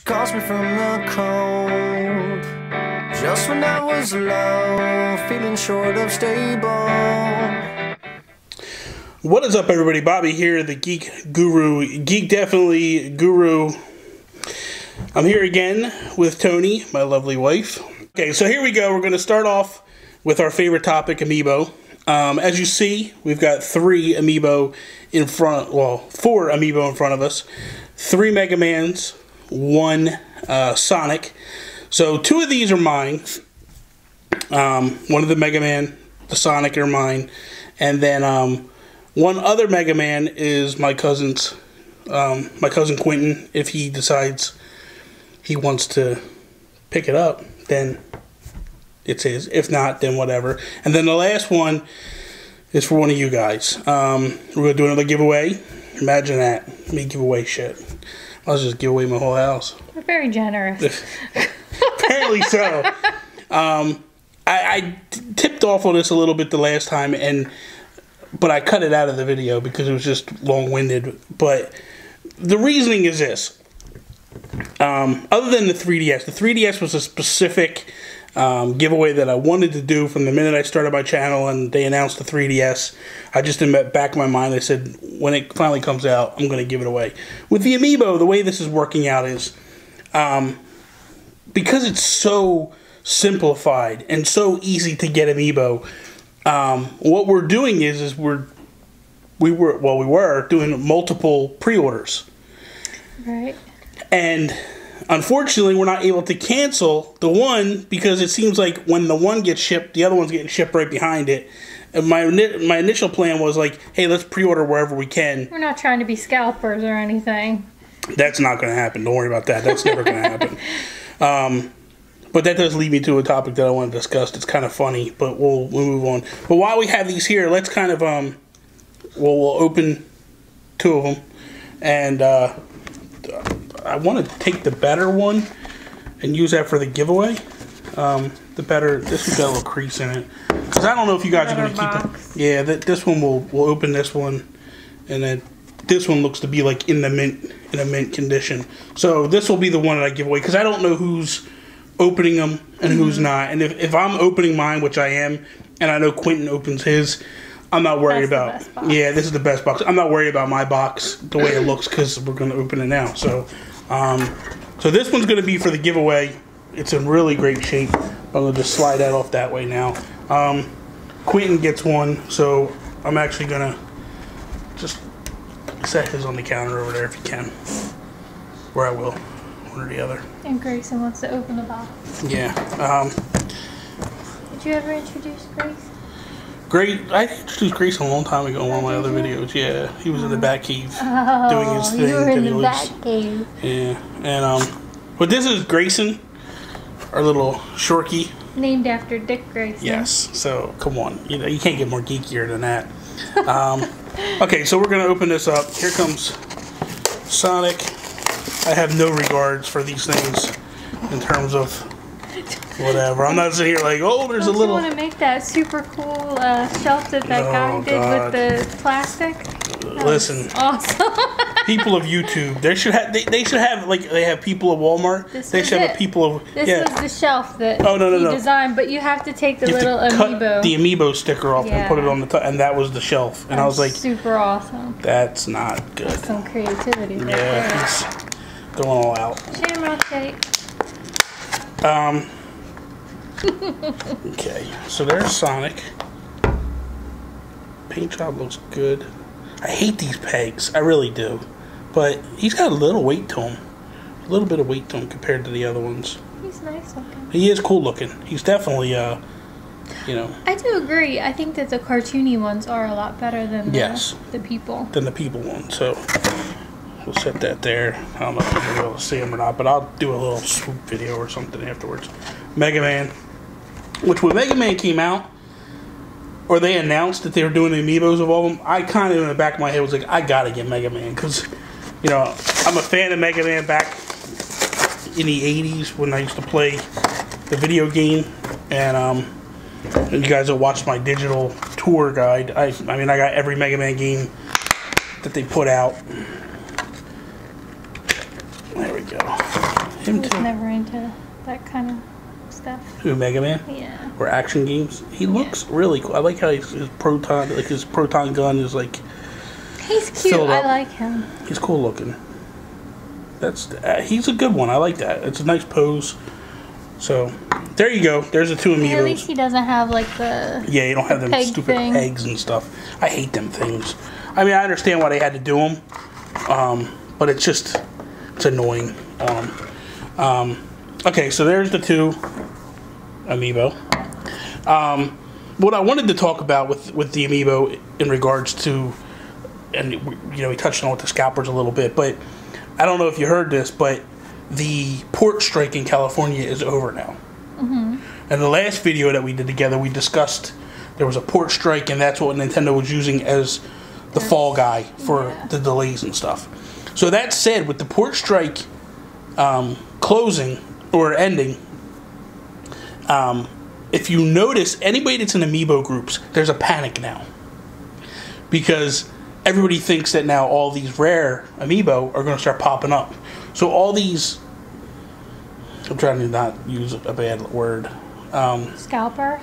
She calls me from the cold, just when I was low, feeling short of stable. What is up, everybody? Bobby here, the Geek Guru. Geek Definitely Guru. I'm here again with Tony, my lovely wife. Okay, so here we go. We're going to start off with our favorite topic, Amiibo. As you see, we've got 3 Amiibo in front, well, 4 Amiibo in front of us. 3 Mega Mans, 1 Sonic. So 2 of these are mine. One of the Mega Man, the Sonic are mine. And then one other Mega Man is my cousin's, my cousin Quentin. If he decides he wants to pick it up, then it's his. If not, then whatever. And then the last one is for one of you guys. We're going to do another giveaway. Imagine that. Me give away shit. I'll just give away my whole house. We're very generous. Apparently so. I tipped off on this a little bit the last time, but I cut it out of the video because it was just long-winded. But the reasoning is this. Other than the 3DS was a specific giveaway that I wanted to do from the minute I started my channel and they announced the 3DS. I just in the back of my mind, I said, when it finally comes out, I'm going to give it away. With the Amiibo, the way this is working out is, because it's so simplified and so easy to get Amiibo, what we're doing is we were doing multiple pre-orders. Right. And unfortunately, we're not able to cancel the one because it seems like when the one gets shipped, the other one's getting shipped right behind it. And my initial plan was like, hey, let's pre-order wherever we can. We're not trying to be scalpers or anything. That's not going to happen. Don't worry about that. That's never going to happen. But that does lead me to a topic that I want to discuss. It's kind of funny, but we'll move on. But while we have these here, let's kind of we'll open 2 of them, and I want to take the better one and use that for the giveaway. The better, this one's got a little crease in it, because I don't know if you guys are going to keep it. Yeah, this one we'll open this one, and then this one looks to be like in a mint condition. So this will be the one that I give away, because I don't know who's opening them and who's not. And if I'm opening mine, which I am, and I know Quentin opens his, I'm not worried about. Yeah, this is the best box. I'm not worried about my box the way it looks, because we're going to open it now. So, so this one's going to be for the giveaway. It's in really great shape. I'm going to just slide that off that way now. Quentin gets one, so I'm actually going to just set his on the counter over there if you can, where I will, one or the other. And Grayson wants to open the box. Yeah. Did you ever introduce Grace? I introduced Grace a long time ago in one of my other videos. Yeah, he was in the back cave doing his thing. You were in the back cave. Yeah, and but this is Grayson, our little shorty. Named after Dick Grayson. Yes. So come on, you can't get more geekier than that. Okay, so we're gonna open this up. Here comes Sonic. I have no regards for these things in terms of whatever. I'm not sitting here like, oh, there's a little. You want to make that super cool shelf that guy did with the plastic? Listen, awesome. People of YouTube, they should have like they have people of Walmart. They should have a people of This was the shelf that he designed, but you have to take the little Amiibo. Cut the Amiibo sticker off and put it on the top, and that was the shelf. And I was like, super awesome. That's not good. That's some creativity. Right there. He's going all out. Shamrock shake. Okay, so there's Sonic. Paint job looks good. I hate these pegs, I really do. But he's got a little weight to him. A little bit of weight to him compared to the other ones. He's nice looking. He is cool looking. He's definitely, you know. I do agree. I think that the cartoony ones are a lot better than the people. Than the people ones. So we'll set that there. I don't know if you're going to be able to see him or not, but I'll do a little swoop video or something afterwards. Mega Man. Which when Mega Man came out, or they announced that they were doing the Amiibos of all of them, I kind of in the back of my head was like, I gotta get Mega Man, because, you know, I'm a fan of Mega Man back in the 80s when I used to play the video game, and you guys have watched my digital tour guide. I mean, I got every Mega Man game that they put out. There we go. Him I was too. never into that kind of stuff. Who, Mega Man? Yeah. Or action games? He looks really cool. I like how his proton gun is like. He's cute. I like him. He's cool looking. He's a good one. I like that. It's a nice pose. So there you go. There's the two Amiibos. At least he doesn't have like the you don't have them stupid pegs and stuff. I hate them things. I mean, I understand why they had to do them, but it's annoying. Okay, so there's the two Amiibo. What I wanted to talk about with the Amiibo in regards to, and we touched on with the scalpers a little bit, but I don't know if you heard this, but the port strike in California is over now. Mm-hmm. And the last video that we did together, we discussed there was a port strike, and that's what Nintendo was using as the fall guy for the delays and stuff. So that said, with the port strike closing or ending, if you notice, anybody that's in Amiibo groups, there's a panic now. Because everybody thinks that now all these rare Amiibo are going to start popping up. So all these, I'm trying to not use a bad word. scalpers.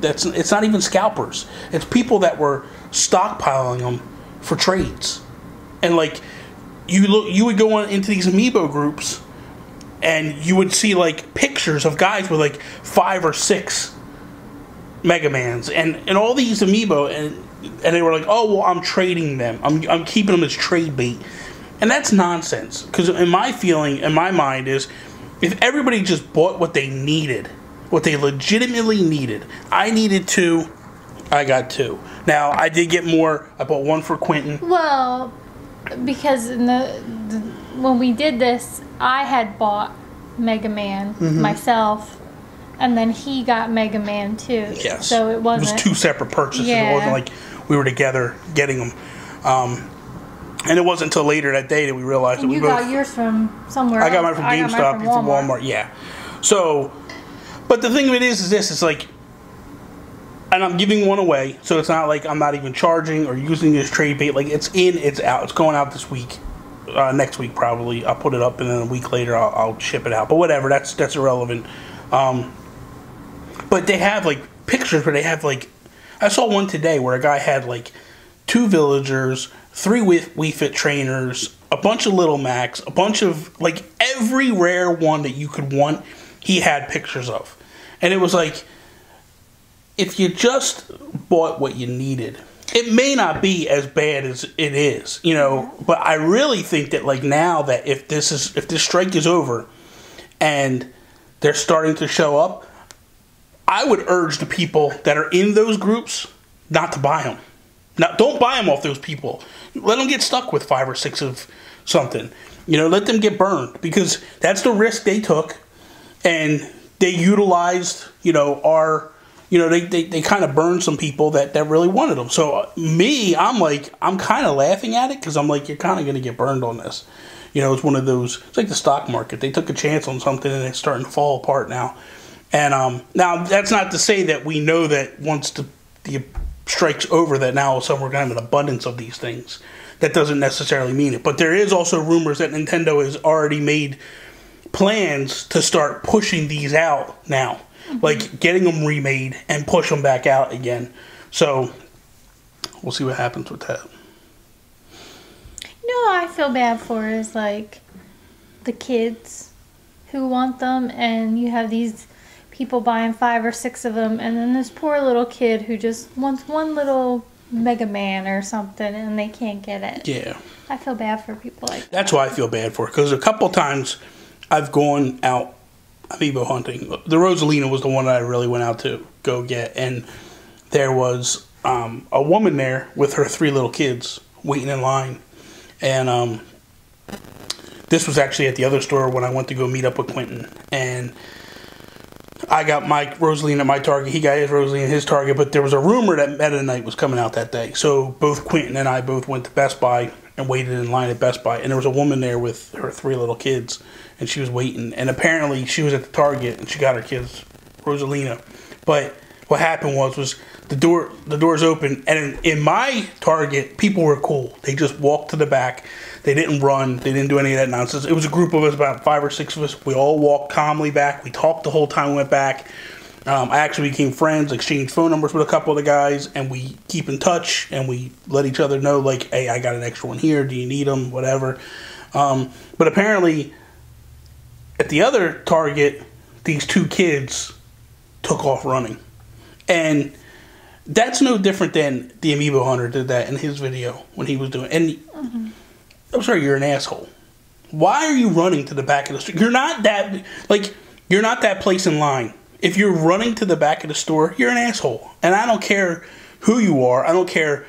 It's not even scalpers. It's people that were stockpiling them for trades, and like you would go on into these Amiibo groups, and you would see like pictures of guys with like 5 or 6 Mega Mans and all these Amiibo, and they were like, oh well, I'm trading them. I'm keeping them as trade bait. And that's nonsense, because in my mind is, if everybody just bought what they needed, what they legitimately needed. I needed 2, I got 2. Now, I did get more. I bought 1 for Quentin. Well, because when we did this, I had bought Mega Man myself, and then he got Mega Man too. Yes. So it was 2 separate purchases. Yeah. It wasn't like we were together getting them. And it wasn't until later that day that we realized that we both... You got yours from somewhere I got else. mine from GameStop, from Walmart, yeah. So, but the thing of it is this, it's like, and I'm giving 1 away, so it's not like I'm not even charging or using this trade bait. Like, it's in, it's out. It's going out this week. Next week, probably. I'll put it up, and then a week later, I'll ship it out. But whatever, that's irrelevant. But they have, like, pictures where they have, like, I saw one today where a guy had, like, 2 villagers, 3 Wii Fit trainers, a bunch of Little Macs, a bunch of, like, every rare one that you could want, he had pictures of. And it was like, if you just bought what you needed, it may not be as bad as it is, but I really think that, like, now that if this strike is over and they're starting to show up, I would urge the people that are in those groups not to buy them. Now, don't buy them off those people. Let them get stuck with 5 or 6 of something. Let them get burned, because that's the risk they took, and they utilized, they kind of burned some people that really wanted them. So I'm kind of laughing at it, because I'm like, you're kind of going to get burned on this. It's one of those, it's like the stock market. They took a chance on something, and it's starting to fall apart now. And now, that's not to say that we know that once the strike's over, that now all of a sudden we're going to have an abundance of these things. That doesn't necessarily mean it. But there is also rumors that Nintendo has already made plans to start pushing these out now. Mm-hmm. Like, getting them remade and push them back out again. So, we'll see what happens with that. I feel bad for is, like, the kids who want them, and you have these people buying 5 or 6 of them, and then this poor little kid who just wants one little Mega Man or something, and they can't get it. Yeah. I feel bad for people like that. That's why I feel bad for it, because a couple times I've gone out Amiibo hunting. The Rosalina was the one that I really went out to go get, and there was a woman there with her 3 little kids waiting in line, and this was actually at the other store when I went to go meet up with Quentin, and I got my Rosalina at my Target. He got his Rosalina at his Target. But there was a rumor that Meta Knight was coming out that day. So both Quentin and I both went to Best Buy and waited in line at Best Buy. And there was a woman there with her 3 little kids. And she was waiting. And apparently she was at the Target and she got her kids Rosalina. But what happened was the door's open, and in my Target, people were cool. They just walked to the back. They didn't run. They didn't do any of that nonsense. It was a group of us, about 5 or 6 of us. We all walked calmly back. We talked the whole time we went back. I actually became friends, exchanged phone numbers with a couple of the guys, and we keep in touch, and we let each other know, like, hey, I got an extra one here. Do you need them? Whatever. But apparently, at the other Target, these 2 kids took off running. And that's no different than the Amiibo Hunter did that in his video when he was doing it. And I'm sorry, you're an asshole. Why are you running to the back of the store? You're not that place in line. If you're running to the back of the store, you're an asshole. And I don't care who you are. I don't care,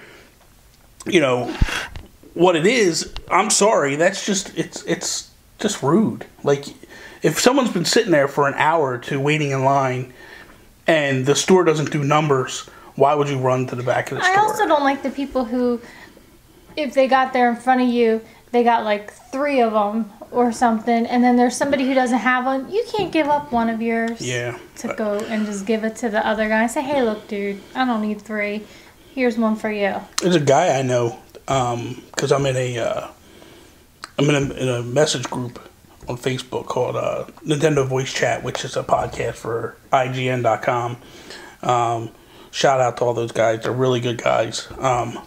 what it is. I'm sorry. That's just, it's just rude. Like, if someone's been sitting there for an hour or 2 waiting in line and the store doesn't do numbers, why would you run to the back of the store? I also don't like the people who, if they got there in front of you, they got like 3 of them or something, and then there's somebody who doesn't have one. You can't give up one of yours to go and just give it to the other guy and say, hey, look, dude, I don't need 3. Here's one for you. There's a guy I know, because I'm in a message group on Facebook called Nintendo Voice Chat, which is a podcast for IGN.com. Shout out to all those guys. They're really good guys.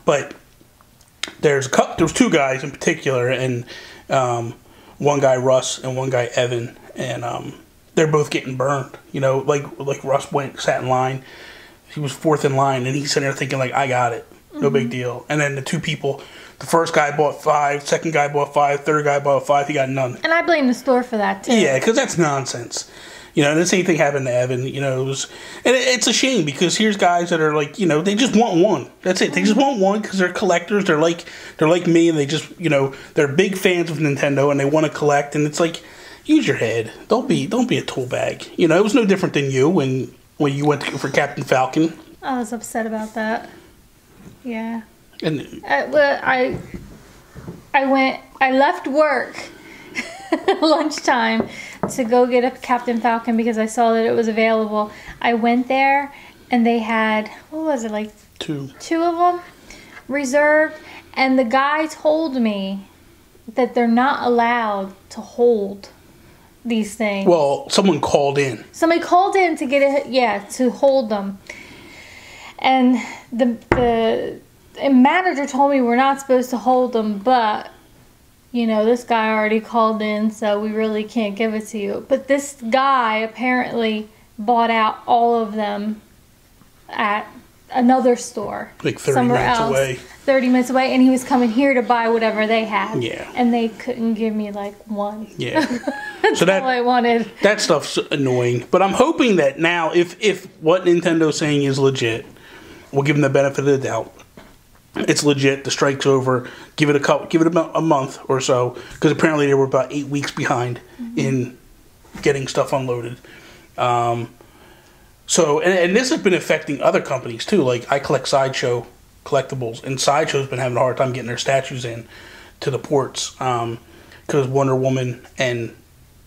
But there's 2 guys in particular, and one guy, Russ, and one guy, Evan, and they're both getting burned. Like Russ sat in line. He was 4th in line, and he's sitting there thinking, like, I got it. No big deal. And then the 2 people, the first guy bought 5, second guy bought 5, third guy bought 5, he got none. And I blame the store for that, too. Yeah, because that's nonsense. The same thing happened to Evan. It's a shame, because here's guys that are like, they just want one. That's it. They just want one because they're collectors. They're like me, and they just, they're big fans of Nintendo, and they want to collect. And it's like, use your head. Don't be a tool bag. It was no different than you when you went for Captain Falcon. I was upset about that. Yeah. And I left work lunchtime to go get a Captain Falcon because I saw that it was available. I went there and they had, what was it, like 2 of them reserved, and the guy told me that they're not allowed to hold these things. Well, someone called in. Somebody called in to get it, to hold them. And the manager told me we're not supposed to hold them, but this guy already called in, so we really can't give it to you. But this guy apparently bought out all of them at another store. Like 30 minutes away. 30 minutes away, and he was coming here to buy whatever they had. Yeah. And they couldn't give me, like, one. Yeah. That's all I wanted. That stuff's annoying. But I'm hoping that now, if what Nintendo's saying is legit, we'll give them the benefit of the doubt. It's legit. The strike's over. Give it about a month or so, because apparently they were about 8 weeks behind in getting stuff unloaded. So this has been affecting other companies too. Like, I collect Sideshow collectibles, and Sideshow's been having a hard time getting their statues in to the ports because Wonder Woman and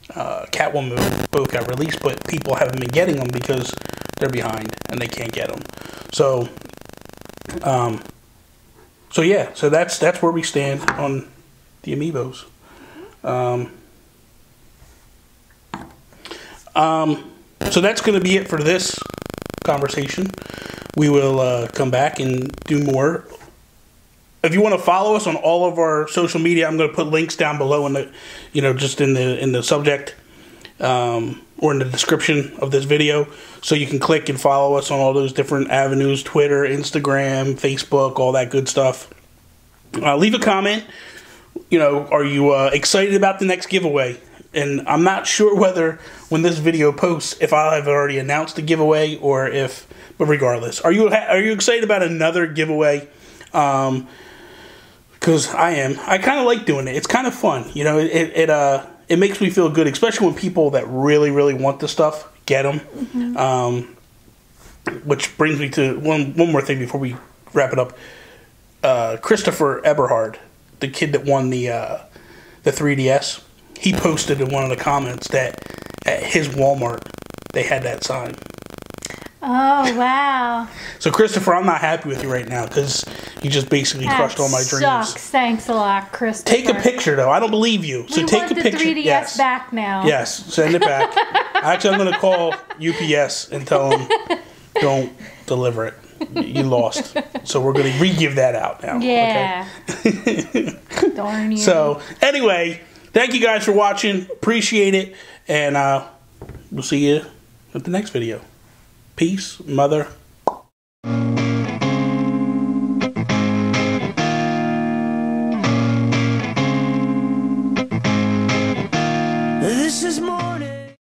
Catwoman both got released, but people haven't been getting them because they're behind and they can't get them. So that's where we stand on the Amiibos. So that's going to be it for this conversation. We will come back and do more. If you want to follow us on all of our social media, I'm going to put links down below in the, just in the subject or in the description of this video, so you can click and follow us on all those different avenues: Twitter, Instagram, Facebook, all that good stuff. Leave a comment. Are you excited about the next giveaway? And I'm not sure whether, when this video posts, if I have already announced the giveaway or if. But regardless, are you excited about another giveaway? Because I am. I kind of like doing it. It's kind of fun. It makes me feel good, especially when people that really, really want the stuff get them. Mm-hmm. Which brings me to one more thing before we wrap it up. Christopher Eberhard, the kid that won the 3DS, he posted in one of the comments that at his Walmart they had that sign. Oh, wow. So, Christopher, I'm not happy with you right now because you just basically crushed all my dreams. Sucks. Thanks a lot, Christopher. Take a picture, though. I don't believe you. So we take want a the picture. 3DS back now. Yes, send it back. Actually, I'm going to call UPS and tell them don't deliver it. You lost. So we're going to re-give that out now. Yeah. Okay? Darn you. So, anyway, thank you guys for watching. Appreciate it. And we'll see you at the next video. Peace, mother.